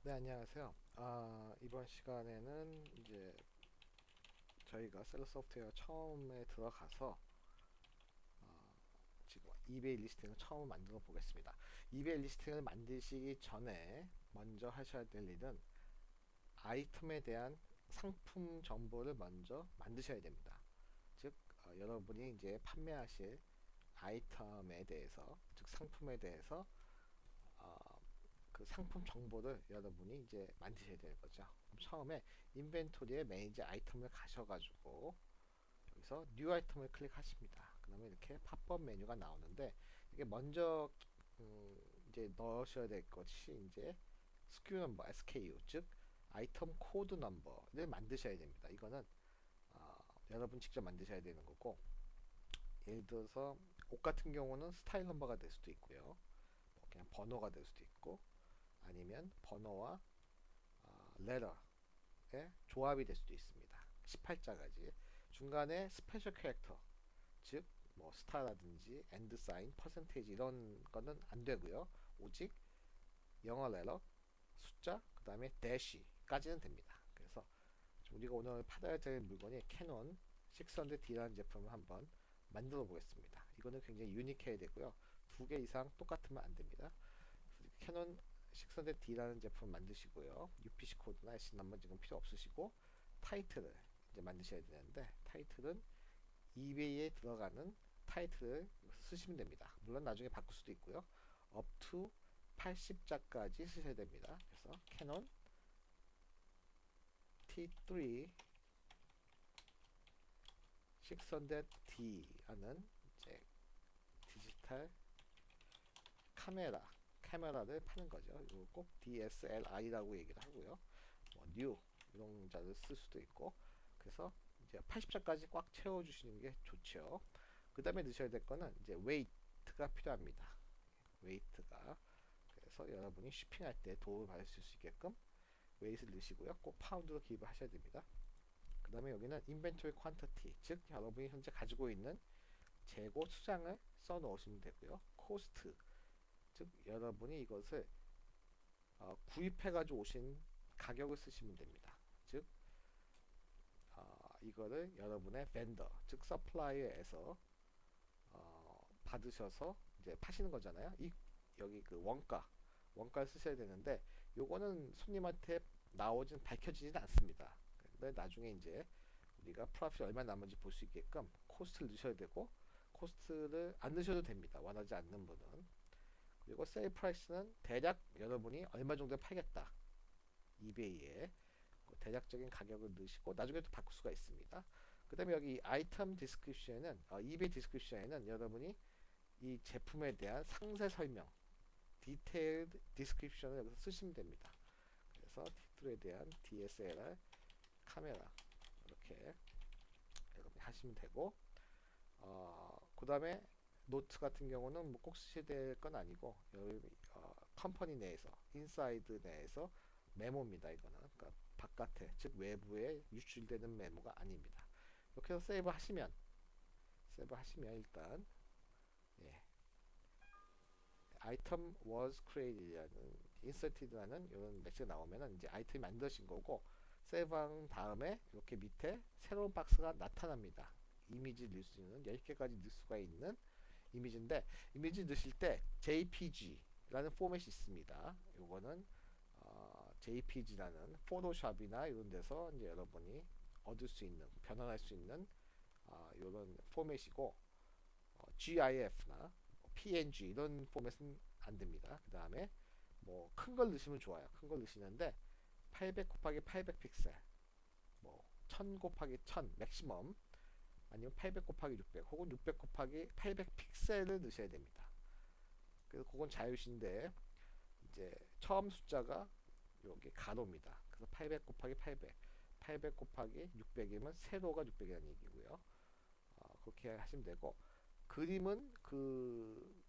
네, 안녕하세요. 이번 시간에는 이제 저희가 셀러 소프트웨어 처음에 들어가서 지금 이베이 리스팅을 처음 만들어 보겠습니다. 이베이 리스팅을 만드시기 전에 먼저 하셔야 될 일은 아이템에 대한 상품 정보를 먼저 만드셔야 됩니다. 즉, 여러분이 이제 판매하실 아이템에 대해서, 즉 상품에 대해서 어, 그 상품 정보를 여러분이 이제 만드셔야 되는 거죠. 그럼 처음에 인벤토리에 매니지 아이템을 가셔가지고 여기서 뉴 아이템을 클릭하십니다. 그러면 이렇게 팝업 메뉴가 나오는데 이게 먼저 이제 넣으셔야 될 것이 이제 SKU 넘버 SKU 즉 아이템 코드 넘버를 만드셔야 됩니다. 이거는 여러분 직접 만드셔야 되는 거고, 예를 들어서 옷 같은 경우는 스타일 넘버가 될 수도 있고요. 뭐 그냥 번호가 될 수도 있고, 아니면 번호와 레터의 조합이 될 수도 있습니다. 18자까지 중간에 스페셜 캐릭터 즉 뭐 스타라든지 엔드 사인, 퍼센테이지 이런 거는 안 되고요. 오직 영어 레터, 숫자, 그 다음에 대시까지는 됩니다. 그래서 우리가 오늘 팔아야 될 물건이 캐논 600D라는 제품을 한번 만들어 보겠습니다. 이거는 굉장히 유니크해야 되고요. 두 개 이상 똑같으면 안 됩니다. 캐논 600D라는 제품 만드시고요. UPC 코드나 SC 넘버 지금 필요 없으시고 타이틀을 이제 만드셔야 되는데, 타이틀은 이베이에 들어가는 타이틀을 쓰시면 됩니다. 물론 나중에 바꿀 수도 있고요. up to 80자까지 쓰셔야 됩니다. 그래서 캐논 T3 600D 하는 이제 디지털 카메라를 파는 거죠. 이거 꼭 DSLR이라고 얘기를 하고요. 뭐 new 이런 자를 쓸 수도 있고, 그래서 이제 80자까지 꽉 채워주시는 게 좋죠. 그 다음에 넣으셔야 될 거는 이제 웨이트가 필요합니다. 웨이트가, 그래서 여러분이 쇼핑할 때 도움을 받으실 수 있게끔 웨이트를 넣으시고요. 꼭 파운드로 기입을 하셔야 됩니다. 그 다음에 여기는 인벤토리 퀀티티, 즉 여러분이 현재 가지고 있는 재고 수량을 써 넣으시면 되고요. 코스트, 즉 여러분이 이것을 구입해 가지고 오신 가격을 쓰시면 됩니다. 즉 이거를 여러분의 벤더, 즉 서플라이어에서 받으셔서 이제 파시는 거잖아요. 여기 그 원가를 쓰셔야 되는데, 요거는 손님한테 나오진 밝혀지진 않습니다. 근데 나중에 이제 우리가 프로핏 얼마 남은지 볼 수 있게끔 코스트를 넣으셔야 되고, 코스트를 안 넣으셔도 됩니다. 원하지 않는 분은. 그리고 세일 프라이스는 대략 여러분이 얼마 정도에 팔겠다, 이베이에 그 대략적인 가격을 넣으시고 나중에 또 바꿀 수가 있습니다. 그 다음에 여기 아이템 디스크립션에는 이베이 디스크립션에는 여러분이 이 제품에 대한 상세 설명, 디테일드 디스크립션을 여기서 쓰시면 됩니다. 그래서 티틀에 대한 DSLR 카메라 이렇게 여러분이 하시면 되고, 그 다음에 노트 같은 경우는 뭐 꼭 쓰셔야 될 건 아니고, 여기 컴퍼니 내에서 인사이드 내에서 메모입니다. 이거는 그러니까 바깥에, 즉 외부에 유출되는 메모가 아닙니다. 이렇게 해서 세이브 하시면 일단 예, item was created라는 inserted라는 이런 메시지가 나오면은 이제 아이템이 만드신 거고, 세이브한 다음에 이렇게 밑에 새로운 박스가 나타납니다. 이미지 넣을 수 있는 10개까지 넣을 수가 있는 이미지인데, 이미지 넣으실 때 JPG라는 포맷이 있습니다. 요거는 JPG라는 포토샵이나 이런 데서 이제 여러분이 얻을 수 있는, 변환할 수 있는 이런 포맷이고, GIF나 PNG 이런 포맷은 안 됩니다. 그 다음에 뭐 큰 걸 넣으시면 좋아요. 큰 걸 넣으시는데 800 곱하기 800 픽셀, 뭐 1000 곱하기 1000 맥시멈, 아니면 800 곱하기 600 혹은 600 곱하기 800 픽셀을 넣으셔야 됩니다. 그래서 그건 자유신데 이제 처음 숫자가 여기 가로입니다. 그래서 800 곱하기 800, 800 곱하기 600이면 세로가 600이라는 얘기고요. 그렇게 하시면 되고, 그림은 그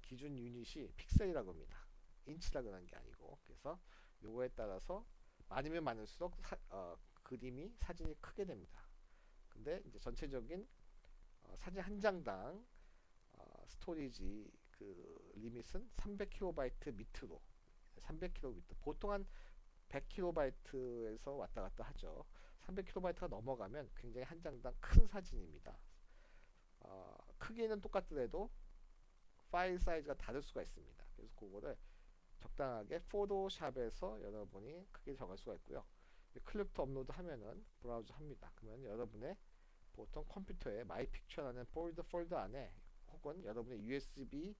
기준 유닛이 픽셀이라고 합니다. 인치라고 하는 게 아니고, 그래서 요거에 따라서 많으면 많을수록 그림이 사진이 크게 됩니다. 근데 이제 전체적인 사진 한 장당 스토리지 그 리밋은 300KB 밑으로 300kb, 보통 한 100kb에서 왔다 갔다 하죠. 300kb가 넘어가면 굉장히 한 장당 큰 사진입니다. 크기는 똑같더라도 파일 사이즈가 다를 수가 있습니다. 그래서 그거를 적당하게 포토샵에서 여러분이 크게 정할 수가 있고요. 클립 또 업로드 하면은 브라우저 합니다. 그러면 여러분의 보통 컴퓨터에 마이 픽처라는 폴더 안에 혹은 여러분의 USB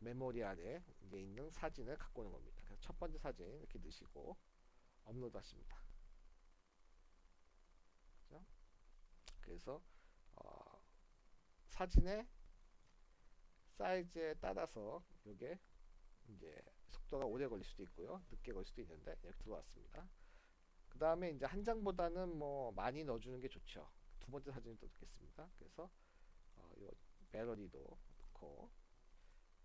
메모리 안에 이제 있는 사진을 갖고 오는 겁니다. 그래서 첫 번째 사진 이렇게 넣으시고 업로드 하십니다. 그죠? 그래서 어, 사진의 사이즈에 따라서 이게 이제 속도가 오래 걸릴 수도 있고요, 늦게 걸릴 수도 있는데 이렇게 들어왔습니다. 그 다음에 이제 한 장보다는 뭐 많이 넣어주는 게 좋죠. 두 번째 사진을 또 넣겠습니다. 그래서 요 배터리도 넣고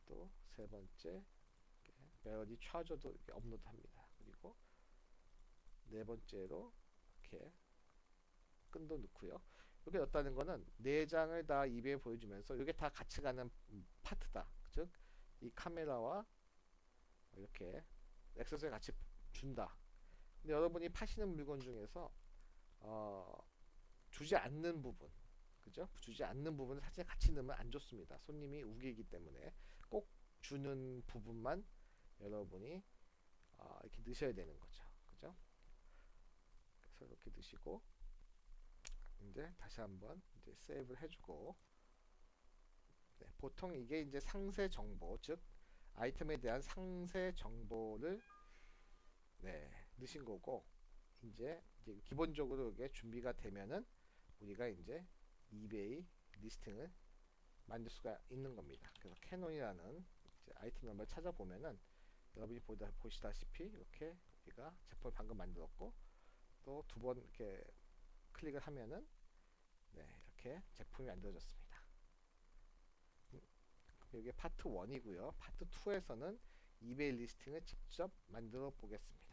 또 세 번째 배터리 차저도 이렇게 업로드합니다. 그리고 네 번째로 이렇게 끈도 넣고요. 이렇게 넣었다는 거는 네 장을 다 이베이에 보여주면서 이게 다 같이 가는 파트다. 즉 이 카메라와 이렇게 액세서리 같이 준다. 근데 여러분이 파시는 물건 중에서 어, 주지 않는 부분, 그죠? 주지 않는 부분을 사진에 같이 넣으면 안 좋습니다. 손님이 우기기 때문에 꼭 주는 부분만 여러분이 이렇게 넣으셔야 되는 거죠. 그죠? 그래서 이렇게 넣으시고 이제 다시 한번 이제 세이브를 해주고, 네, 보통 이게 이제 상세 정보, 즉 아이템에 대한 상세 정보를 네, 넣으신 거고, 이제 기본적으로 이게 준비가 되면은 우리가 이제 이베이 리스팅을 만들 수가 있는 겁니다. 그래서 캐논이라는 아이템 넘버를 찾아보면은 여러분이 보시다시피 이렇게 우리가 제품을 방금 만들었고, 또 두 번 이렇게 클릭을 하면은 네, 이렇게 제품이 만들어졌습니다. 이게 파트 1이고요. 파트 2에서는 이베이 리스팅을 직접 만들어 보겠습니다.